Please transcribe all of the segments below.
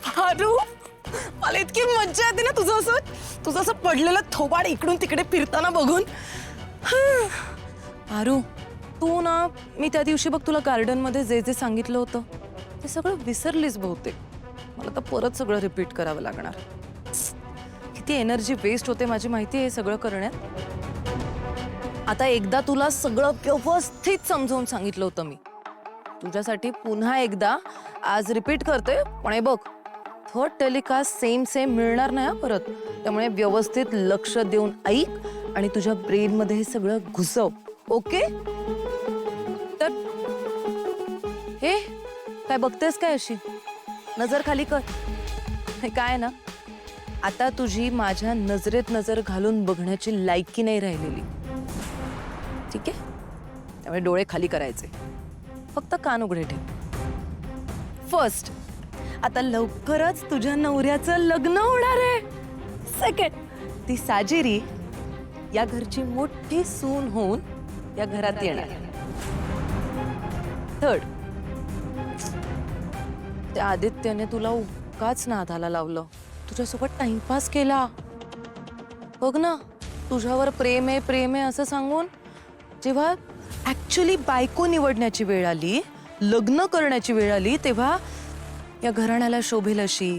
पारू, मला इतकी मज्जा येते ना तुझं असं पडलेलं थोबाड इकडून तिकडे फिरताना बघून. पारू, तू ना मी त्या दिवशी बघ तुला गार्डन मध्ये जे जे सांगितलं होतं ते सगळं विसरलीस बहुतेक. मला तर परत सगळं रिपीट करावं लागणार. किती एनर्जी वेस्ट होते माझी माहिती आहे हे सगळं करण्यात. आता एकदा तुला सगळं व्यवस्थित समजावून सांगितलं होतं मी. तुझ्यासाठी पुन्हा एकदा आज रिपीट करते, पण हे बघ थर्ड टेलिकास्ट सेम मिळणार नाही परत. त्यामुळे व्यवस्थित लक्ष देऊन ऐक आणि तुझ्या ब्रेन मध्ये हे सगळं घुसव. ओके? तर हे काय बघतेस काय अशी? नजर खाली कर. हे काय ना, आता तुझी माझ्या नजरेत नजर घालून बघण्याची लायकी नाही राहिलेली. ठीक आहे? त्यामुळे डोळे खाली करायचे, फक्त कान उघडे ठेव. फर्स्ट, आता लवकरच तुझ्या नवऱ्याचं लग्न होणार आहे. सेकंड, ती साजिरी या घरची मोठी सून होऊन या घरात येणार. थर्ड, त्या आदित्याने तुला उगाच नादाला लावलं, तुझ्यासोबत टाइमपास केला. बघ ना, तुझ्यावर प्रेम आहे असं सांगून जेव्हा ऍक्च्युली बायको निवडण्याची वेळ आली, लग्न करण्याची वेळ आली, तेव्हा या घराण्याला शोभेल अशी,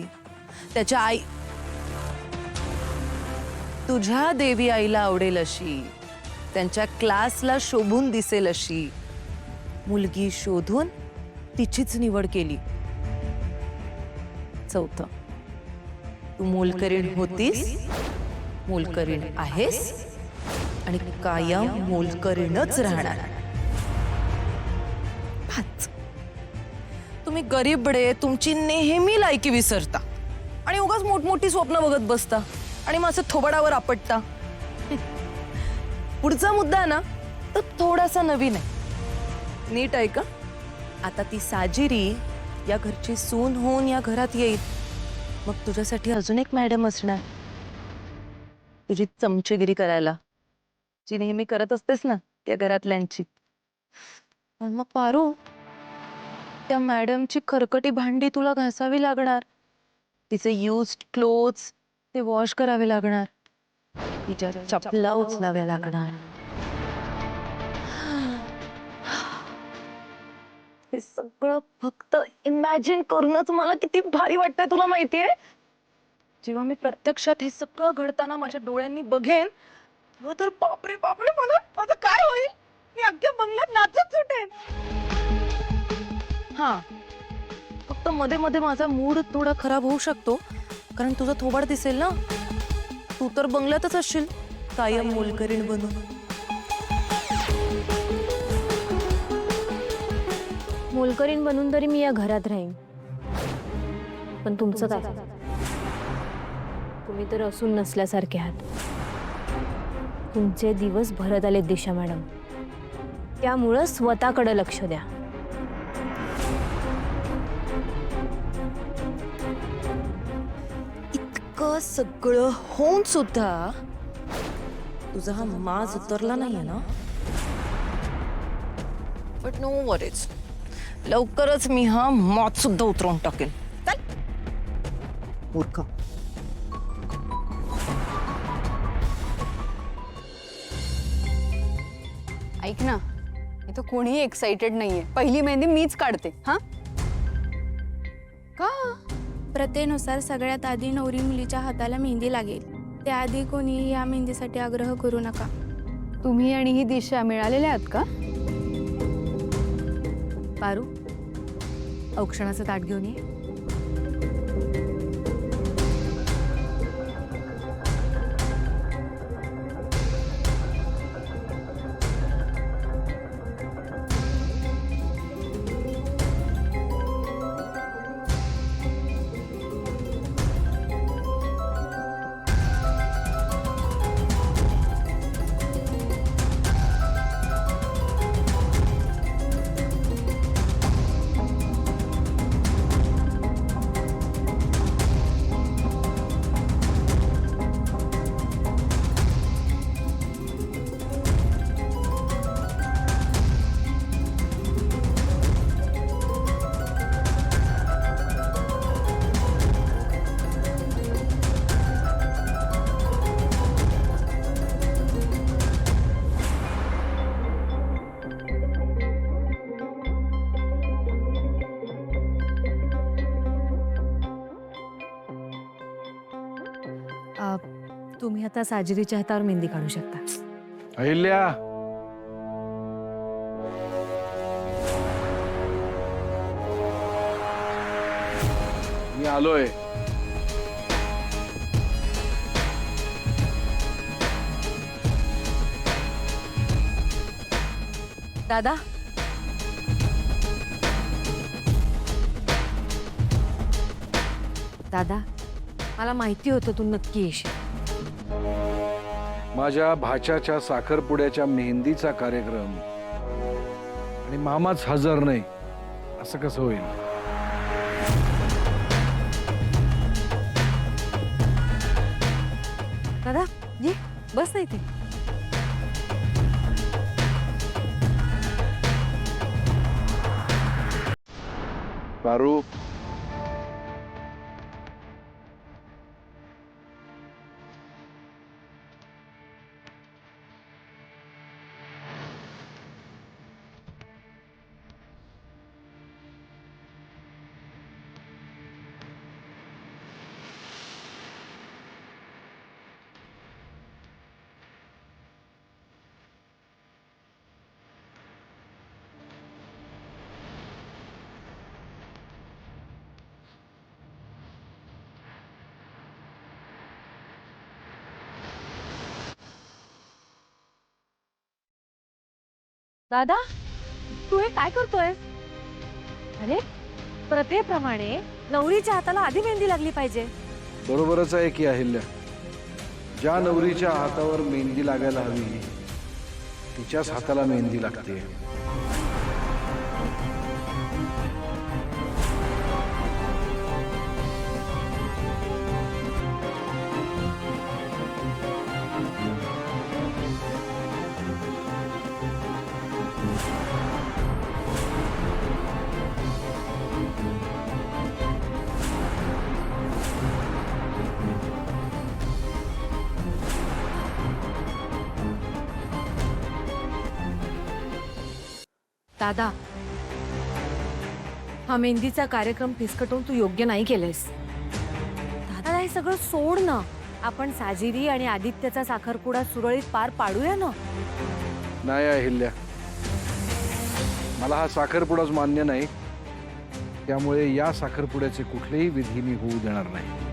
त्याच्या आई तुझ्या देवी आईला आवडेल अशी, त्यांच्या क्लासला शोभून दिसेल अशी मुलगी शोधून तिचीच निवड केली. चौथं, तू मोलकरीण होतीस, मोलकरीण आहेस आणि कायम मोलकरीणच राहणार. तुम्ही गरीबडे तुमची नेहमी लायकी विसरता आणि उगाच मोठमोठी स्वप्न बघत बसता आणि माझं थोबाडावर आपटता. पुढचा मुद्दा ना तर थोडासा नवीन आहे, नीट ऐका. आता ती साजिरी या घरची सून होऊन या घरात येईल, मग तुझ्यासाठी अजून एक मॅडम असणार, तुझी चमचेगिरी करायला, जी नेहमी करत असतेस ना त्या घरातल्यांची. मग पारू, त्या मॅडमची खरकटी भांडी तुला घासावी लागणार, तिचे युज्ड क्लोथ्स ते वॉश करावे लागणार, तिच्या चपला उचलाव्या लागणार. हे सगळं फक्त इमॅजिन करूनच मला किती भारी वाटतंय तुला माहितीये. जेव्हा मी प्रत्यक्षात हे सगळं घडताना माझ्या डोळ्यांनी बघेन तर बापरे बापरे, मला आता काय होईल, मी अख्ख्या बंगल्यात नाचत सुटेन. हा, फक्त मध्ये मध्ये माझा मूड थोडा खराब होऊ शकतो, कारण तुझं थोबाड दिसेल ना, तू तर बंगल्यातच असशील कायम मोलकरीण बनून. मोलकरीण बनून तरी मी या घरात राहीन, पण तुमचं काय? तुम्ही तर असून नसल्यासारखे आहात. तुमचे दिवस भरत आले दिशा मॅडम, त्यामुळं स्वतःकडे लक्ष द्या. इतकं सगळं होऊन सुद्धा तुझा हा माज उतरला नाहीये ना. बट नो वरीज, लवकरच मी हा माज सुद्धा उतरवून टाकेन. मूर्ख. ऐक ना, इथं कोणीही एक्साइटेड नाहीये. पहिली मेहंदी मीच काढते. हा का? प्रथेनुसार सगळ्यात आधी नवरी मुलीच्या हाताला मेहंदी लागेल. त्याआधी कोणीही या मेहंदीसाठी आग्रह करू नका. तुम्ही आणि ही दिशा मिळालेल्या आहात का? पारू, औक्षणाचं ताट घेऊन ये. तुम्ही आता साजिरीच्या हातावर मेहंदी काढू शकता. अहिल्या, मी आलोय. दादा, दादा, मला माहिती होतं तू नक्की येशील. माझ्या भाच्याच्या साखरपुड्याच्या मेहंदीचा कार्यक्रम आणि मामाच हजर नाही असं कसं होईल? दादा ये, बस ना इथे. पारू, दादा, तू हे काय करतोय? अरे, प्रथेप्रमाणे नवरीच्या हाताला आधी मेहंदी लागली पाहिजे. बरोबरच आहे की अहिल्या. ज्या नवरीच्या हातावर मेहंदी लागायला हवी तिच्याच हाताला मेहंदी लागते. दादा, हा मेहंदीचा कार्यक्रम फिसकटून तू योग्य नाही केलेस. दादा, हे सगळं सोड ना. आपण साजिरी आणि आदित्यचा साखरपुडा सुरळीत पार पाडूया ना. नाही अहिल्या, मला हा साखरपुडाच मान्य नाही. त्यामुळे या साखरपुड्याचे कुठलेही विधी मी होऊ देणार नाही.